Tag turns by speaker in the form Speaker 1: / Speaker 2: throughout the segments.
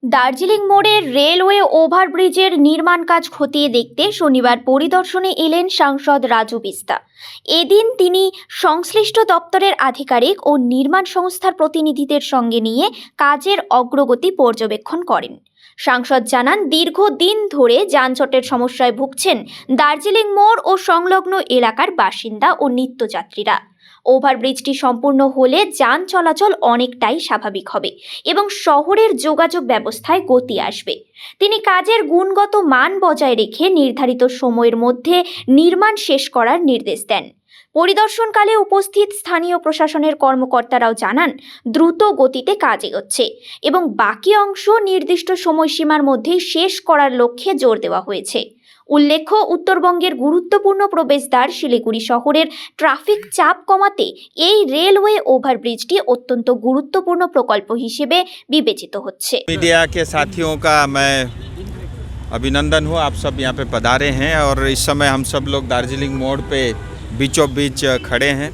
Speaker 1: দার্জিলিং মোড়ের রেলওয়ে ওভারব্রিজের নির্মাণ কাজ খতিয়ে দেখতে শনিবার পরিদর্শনে এলেন সাংসদ রাজু বিস্তা। এদিন তিনি সংশ্লিষ্ট দপ্তরের আধিকারিক ও নির্মাণ সংস্থার প্রতিনিধিদের সঙ্গে নিয়ে কাজের অগ্রগতি পর্যবেক্ষণ করেন। সাংসদ জানান, দীর্ঘদিন ধরে যানজটের সমস্যায় ভুগছেন দার্জিলিং মোড় ও সংলগ্ন এলাকার বাসিন্দা ও নিত্যযাত্রীরা। ওভারব্রিজটি সম্পূর্ণ হলে যান চলাচল অনেকটাই স্বাভাবিক হবে এবং শহরের যোগাযোগ ব্যবস্থায় গতি আসবে। তিনি কাজের গুণগত মান বজায় রেখে নির্ধারিত সময়ের মধ্যে নির্মাণ শেষ করার নির্দেশ দেন। পরিদর্শনকালে উপস্থিত স্থানীয় প্রশাসনের কর্মকর্তারাও জানান, দ্রুত গতিতে কাজ এগোচ্ছে এবং বাকি অংশ নির্দিষ্ট সময়সীমার মধ্যে শেষ করার লক্ষ্যে জোর দেওয়া হয়েছে। উল্লেখ্য, উত্তরবঙ্গের গুরুত্বপূর্ণ প্রবেশদ্বার শিলিগুড়ি শহরের ট্রাফিক চাপ কমাতে এই রেলওয়ে ওভারব্রিজটি অত্যন্ত গুরুত্বপূর্ণ প্রকল্প হিসেবে বিবেচিত হচ্ছে।
Speaker 2: मीडिया के साथियों का मैं अभिनंदन हूँ, आप सब यहाँ पे पधारे हैं और इस समय हम सब लोग दार्जिलिंग मोड़ पे बीचों बीच खड़े हैं,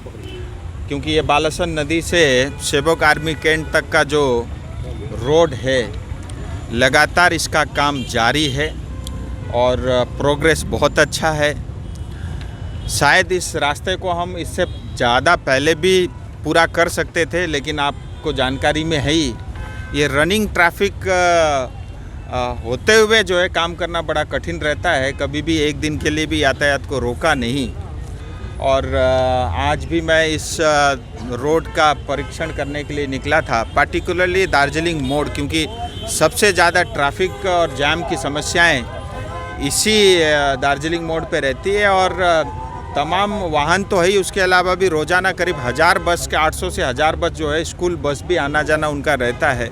Speaker 2: क्योंकि ये बालासन नदी से सेवक आर्मी कैंट तक का जो रोड है लगातार इसका काम जारी है और प्रोग्रेस बहुत अच्छा है। शायद इस रास्ते को हम इससे ज़्यादा पहले भी पूरा कर सकते थे, लेकिन आपको जानकारी में है ही ये रनिंग ट्रैफिक होते हुए जो है काम करना बड़ा कठिन रहता है। कभी भी एक दिन के लिए भी यातायात को रोका नहीं। और आज भी मैं इस रोड का परीक्षण करने के लिए निकला था, पार्टिकुलरली दार्जिलिंग मोड़, क्योंकि सबसे ज़्यादा ट्रैफिक और जाम की समस्याएं इसी दार्जिलिंग मोड़ पे रहती है। और तमाम वाहन तो है ही, उसके अलावा भी रोज़ाना करीब 1000 बस के 800 से 1000 बस जो है स्कूल बस भी आना जाना उनका रहता है।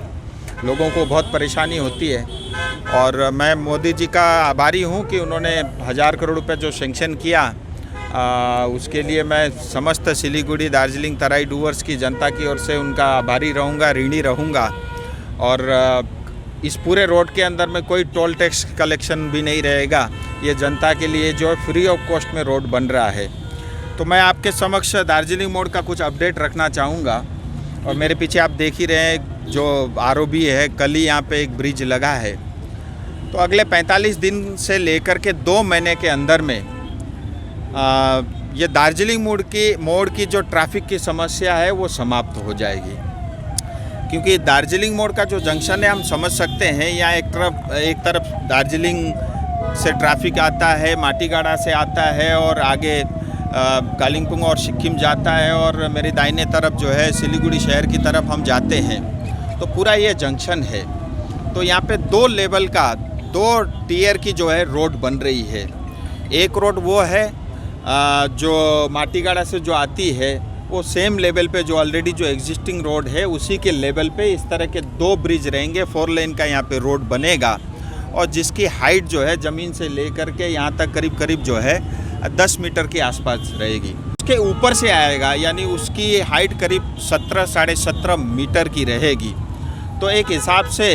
Speaker 2: लोगों को बहुत परेशानी होती है और मैं मोदी जी का आभारी हूँ कि उन्होंने 1000 करोड़ रुपए जो सेंक्शन किया, उसके लिए मैं समस्त सिलीगुड़ी दार्जिलिंग तराई डूवर्स की जनता की ओर से उनका आभारी रहूँगा, ऋणी रहूँगा। और इस पूरे रोड के अंदर में कोई टोल टैक्स कलेक्शन भी नहीं रहेगा। ये जनता के लिए जो फ्री ऑफ कॉस्ट में रोड बन रहा है। तो मैं आपके समक्ष दार्जिलिंग मोड़ का कुछ अपडेट रखना चाहूँगा। और मेरे पीछे आप देख ही रहे हैं जो आरओबी है, कल ही यहाँ पे एक ब्रिज लगा है। तो अगले 45 दिन से लेकर के 2 महीने के अंदर में ये दार्जिलिंग मोड़ की जो ट्रैफिक की समस्या है वो समाप्त हो जाएगी। क्योंकि दार्जिलिंग मोड़ का जो जंक्शन है हम समझ सकते हैं, यहाँ एक तरफ दार्जिलिंग से ट्रैफिक आता है, माटीगाड़ा से आता है और आगे कालिम्पोंग और सिक्किम जाता है, और मेरी दाहिने तरफ जो है सिलीगुड़ी शहर की तरफ हम जाते हैं। तो पूरा ये जंक्शन है। तो यहाँ पे 2 लेवल का 2 टियर की जो है रोड बन रही है। एक रोड वो है जो माटीगाड़ा से जो आती है, वो सेम लेवल पे जो ऑलरेडी जो एग्जिस्टिंग रोड है उसी के लेवल पे इस तरह के 2 ब्रिज रहेंगे। 4 लेन का यहाँ पे रोड बनेगा और जिसकी हाइट जो है ज़मीन से लेकर के यहाँ तक करीब जो है 10 मीटर के आसपास रहेगी। उसके ऊपर से आएगा, यानी उसकी हाइट करीब 17 साढ़े 17 मीटर की रहेगी। तो एक हिसाब से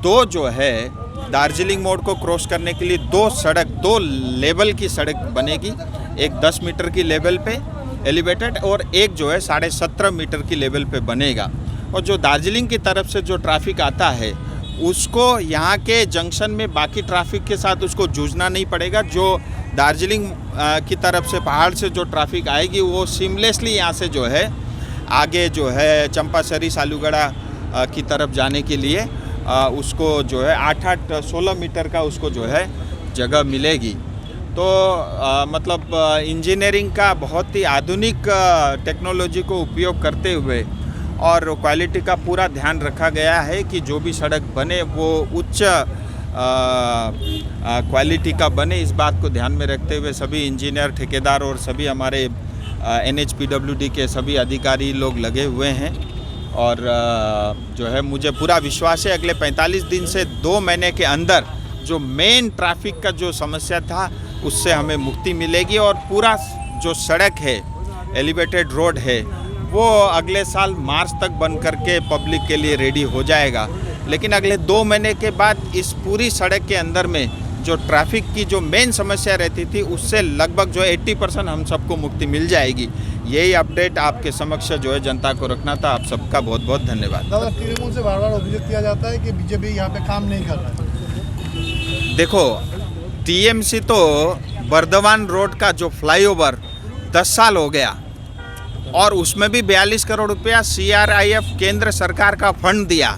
Speaker 2: 2 जो है दार्जिलिंग मोड़ को क्रॉस करने के लिए 2 लेवल की सड़क बनेगी। एक 10 मीटर की लेवल पे एलिवेटेड और एक जो है 17.5 मीटर की लेवल पे बनेगा। और जो दार्जिलिंग की तरफ से जो ट्रैफिक आता है उसको यहाँ के जंक्शन में बाकी ट्रैफिक के साथ उसको जूझना नहीं पड़ेगा। जो दार्जिलिंग की तरफ से पहाड़ से जो ट्रैफिक आएगी वो सीमलेसली यहाँ से जो है आगे जो है चंपासरी सालूगढ़ा की तरफ जाने के लिए उसको जो है 16 मीटर का उसको जो है जगह मिलेगी। तो मतलब इंजीनियरिंग का बहुत ही आधुनिक टेक्नोलॉजी को उपयोग करते हुए और क्वालिटी का पूरा ध्यान रखा गया है कि जो भी सड़क बने वो उच्च क्वालिटी का बने। इस बात को ध्यान में रखते हुए सभी इंजीनियर, ठेकेदार और सभी हमारे NHPWD के सभी अधिकारी लोग लगे हुए हैं। और जो है मुझे पूरा विश्वास है अगले 45 दिन से 2 महीने के अंदर जो मेन ट्रैफिक का जो समस्या था उससे हमें मुक्ति मिलेगी और पूरा जो सड़क है, एलिवेटेड रोड है, वो अगले साल मार्च तक बन करके पब्लिक के लिए रेडी हो जाएगा। लेकिन अगले 2 महीने के बाद इस पूरी सड़क के अंदर में जो ट्रैफिक की जो मेन समस्या रहती थी उससे लगभग जो 80% हम सबको मुक्ति मिल जाएगी। यही अपडेट आपके समक्ष जो है जनता को रखना था। आप सबका बहुत बहुत धन्यवाद।
Speaker 3: दादा, तृणमूल से बार बार अभियोग किया जाता है कि बीजेपी यहाँ पे काम नहीं कर रहा है।
Speaker 2: देखो, टीएमसी तो बर्दवान रोड का जो फ्लाईओवर 10 साल हो गया और उसमें भी 42 करोड़ रुपया CRIF केंद्र सरकार का फंड दिया,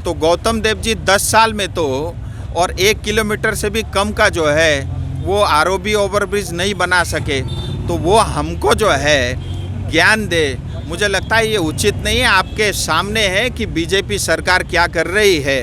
Speaker 2: तो गौतम देव जी 10 साल में तो और 1 किलोमीटर से भी कम का जो है वो ROB ओवरब्रिज नहीं बना सके, तो वो हमको जो है ज्ञान दे। मुझे लगता है ये उचित नहीं है। आपके सामने है कि बीजेपी सरकार क्या कर रही है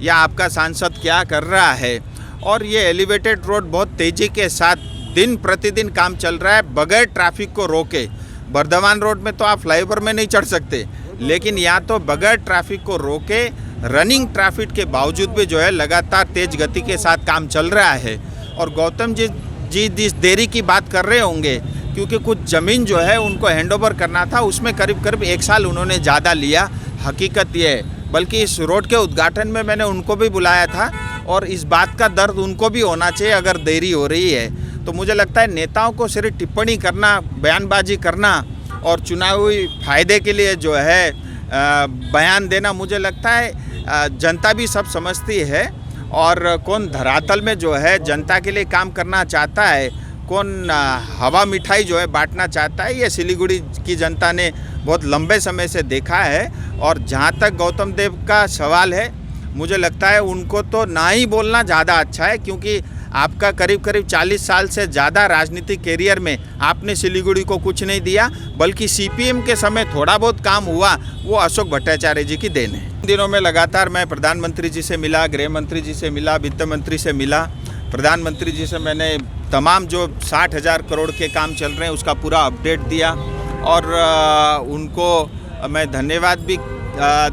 Speaker 2: या आपका सांसद क्या कर रहा है, और ये एलिवेटेड रोड बहुत तेज़ी के साथ दिन प्रतिदिन काम चल रहा है बगैर ट्रैफिक को रोके। बर्दवान रोड में तो आप फ्लाईओवर में नहीं चढ़ सकते, लेकिन यहाँ तो बगैर ट्रैफिक को रोके रनिंग ट्रैफिक के बावजूद भी जो है लगातार तेज़ गति के साथ काम चल रहा है। और गौतम जी जिस देरी की बात कर रहे होंगे, क्योंकि कुछ ज़मीन जो है उनको हैंडओवर करना था, उसमें करीब करीब 1 साल उन्होंने ज़्यादा लिया। हकीकत ये है, बल्कि इस रोड के उद्घाटन में मैंने उनको भी बुलाया था और इस बात का दर्द उनको भी होना चाहिए अगर देरी हो रही है। तो मुझे लगता है नेताओं को सिर्फ टिप्पणी करना, बयानबाजी करना और चुनावी फायदे के लिए जो है बयान देना, मुझे लगता है जनता भी सब समझती है। और कौन धरातल में जो है जनता के लिए काम करना चाहता है, कौन हवा मिठाई जो है बांटना चाहता है, ये सिलीगुड़ी की जनता ने बहुत लंबे समय से देखा है। और जहाँ तक गौतम देव का सवाल है, मुझे लगता है उनको तो ना ही बोलना ज़्यादा अच्छा है, क्योंकि आपका करीब करीब 40 साल से ज़्यादा राजनीतिक कैरियर में आपने सिलीगुड़ी को कुछ नहीं दिया, बल्कि CPM के समय थोड़ा बहुत काम हुआ वो अशोक भट्टाचार्य जी की देन है। इन दिनों में लगातार मैं प्रधानमंत्री जी से मिला, गृह मंत्री जी से मिला, वित्त मंत्री से मिला। प्रधानमंत्री जी से मैंने तमाम जो 60,000 करोड़ के काम चल रहे हैं उसका पूरा अपडेट दिया और उनको मैं धन्यवाद भी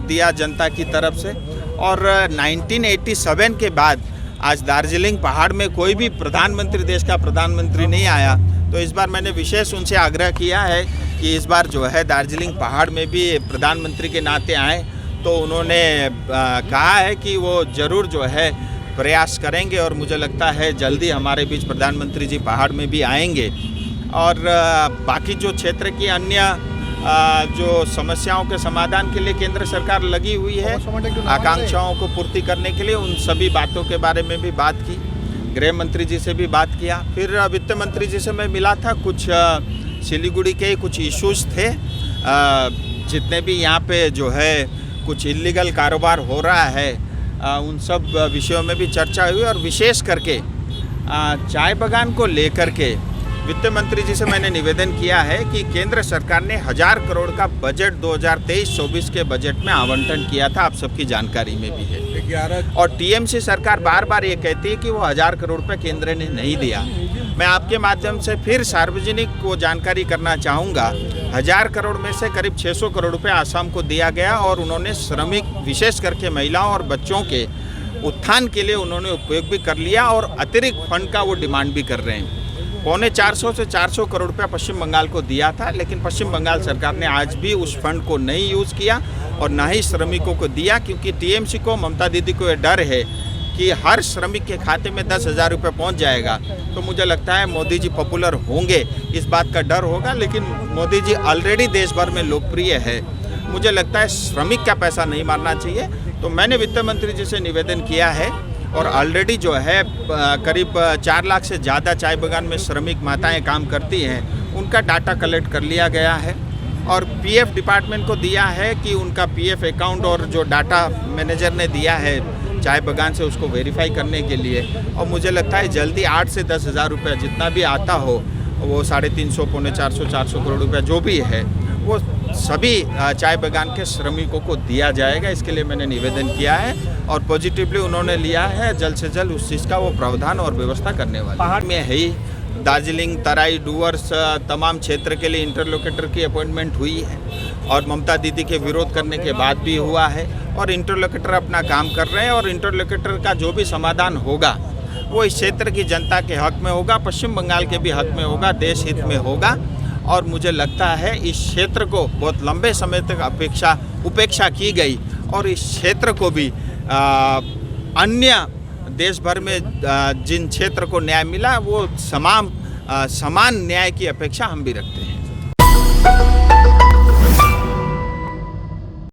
Speaker 2: दिया जनता की तरफ से। और 1987 के बाद आज दार्जिलिंग पहाड़ में कोई भी प्रधानमंत्री, देश का प्रधानमंत्री नहीं आया, तो इस बार मैंने विशेष उनसे आग्रह किया है कि इस बार जो है दार्जिलिंग पहाड़ में भी प्रधानमंत्री के नाते आए। तो उन्होंने कहा है कि वो ज़रूर जो है प्रयास करेंगे और मुझे लगता है जल्दी हमारे बीच प्रधानमंत्री जी पहाड़ में भी आएंगे। और बाकी जो क्षेत्र की अन्य जो समस्याओं के समाधान के लिए केंद्र सरकार लगी हुई है, आकांक्षाओं को पूर्ति करने के लिए, उन सभी बातों के बारे में भी बात की। गृह मंत्री जी से भी बात किया। फिर वित्त मंत्री जी से मैं मिला था। कुछ सिलीगुड़ी के कुछ इश्यूज थे, जितने भी यहाँ पे जो है कुछ इलीगल कारोबार हो रहा है, उन सब विषयों में भी चर्चा हुई। और विशेष करके चाय बागान को लेकर के वित्त मंत्री जी से मैंने निवेदन किया है कि केंद्र सरकार ने 1000 करोड़ का बजट 2023-24 के बजट में आवंटन किया था, आप सबकी जानकारी में भी है। और टीएमसी सरकार बार बार ये कहती है कि वो 1000 करोड़ रुपये केंद्र ने नहीं दिया। मैं आपके माध्यम से फिर सार्वजनिक को जानकारी करना चाहूँगा। 1000 करोड़ में से करीब 600 करोड़ रुपये आसाम को दिया गया और उन्होंने श्रमिक, विशेष करके महिलाओं और बच्चों के उत्थान के लिए उन्होंने उपयोग भी कर लिया और अतिरिक्त फंड का वो डिमांड भी कर रहे हैं। 350 से 400 करोड़ रुपया पश्चिम बंगाल को दिया था, लेकिन पश्चिम बंगाल सरकार ने आज भी उस फंड को नहीं यूज़ किया और ना ही श्रमिकों को दिया, क्योंकि टीएमसी को, ममता दीदी को ये डर है कि हर श्रमिक के खाते में 10,000 रुपये पहुँच जाएगा। तो मुझे लगता है मोदी जी पॉपुलर होंगे, इस बात का डर होगा, लेकिन मोदी जी ऑलरेडी देश भर में लोकप्रिय है। मुझे लगता है श्रमिक का पैसा नहीं मारना चाहिए। तो मैंने वित्त मंत्री जी से निवेदन किया है और ऑलरेडी जो है करीब 4 लाख से ज़्यादा चाय बागान में श्रमिक माताएं काम करती हैं, उनका डाटा कलेक्ट कर लिया गया है और पीएफ डिपार्टमेंट को दिया है कि उनका पीएफ अकाउंट और जो डाटा मैनेजर ने दिया है चाय बागान से उसको वेरीफाई करने के लिए। और मुझे लगता है जल्दी 8 से 10,000 रुपये जितना भी आता हो, वो 350, 450, 400 करोड़ रुपये जो भी है, वो सभी चाय बागान के श्रमिकों को दिया जाएगा। इसके लिए मैंने निवेदन किया है और पॉजिटिवली उन्होंने लिया है। जल्द से जल्द उस चीज़ का वो प्रावधान और व्यवस्था करने वाले। पहाड़ में है ही दार्जिलिंग, तराई, डुवर्स तमाम क्षेत्र के लिए इंटरलोकेटर की अपॉइंटमेंट हुई है और ममता दीदी के विरोध करने के बाद भी हुआ है और इंटरलोकेटर अपना काम कर रहे हैं और इंटरलोकेटर का जो भी समाधान होगा वो इस क्षेत्र की जनता के हक में होगा, पश्चिम बंगाल के भी हक में होगा, देश हित में होगा। और मुझे लगता है इस क्षेत्र को बहुत लंबे समय तक उपेक्षा की गई और इस क्षेत्र को भी अन्य देश भर में जिन क्षेत्र को न्याय मिला वो समान न्याय की अपेक्षा हम भी रखते हैं।
Speaker 3: है।